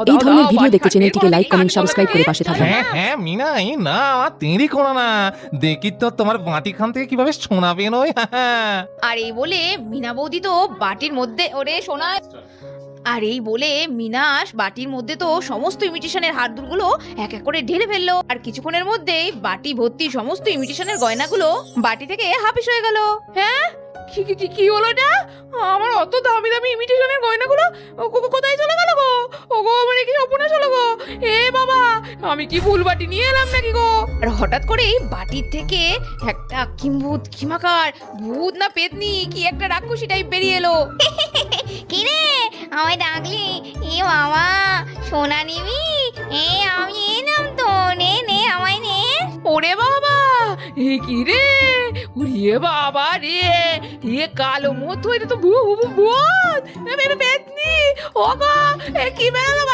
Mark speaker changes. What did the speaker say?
Speaker 1: এই ধরনের ভিডিও দেখতে চ্যানেলটিকে লাইক, কমেন্ট, সাবস্ক্রাইব করে পাশে থাকুন।
Speaker 2: হ্যাঁ মিনা, এই না আমার তেড়ি করো না, দেখি তো তোমার বাটি খান থেকে কিভাবে সোনা বেরোয়।
Speaker 3: আর এই বলে মিনা বৌদি তো বাটির মধ্যে ওরে সোনা আর এই বলে মিনাস বাটির মধ্যে তো সমস্ত ইমিটেশনের হারদুলগুলো এক এক করে ঢেলে ফেললো। আর কিছুক্ষণের মধ্যেই বাটি ভর্তি সমস্ত ইমিটেশনের গয়নাগুলো বাটি থেকে হাফিস হয়ে গেল। হ্যাঁ, কি হলো এটা? আমার অত দামি দামি ইমিটেশনের গয়নাগুলো কোথায় চলে গেল গো? ও গো, আমার কি সর্বনাশ হলো গো? এ বাবা, আমি কি ভুল বাটি নিয়ে এলাম নাকি গো? আর হঠাৎ করেই বাটির থেকে একটা কিম্ভূত কিমাকার ভূত না পেতনি কি একটা রাক্ষসী টাইপ বেরিয়ে এলো।
Speaker 4: কি রে, আমায় ডাকলি? এ বাবা, সোনা নিবি? আমি এলাম তো, নে নে আমায় নে।
Speaker 3: ওরে বাবা, এ কি রে? ওরে বাবা রে, এ কালো মতো, এটা তো ভূত পেতনি। ও গো, এ কি বেরোলো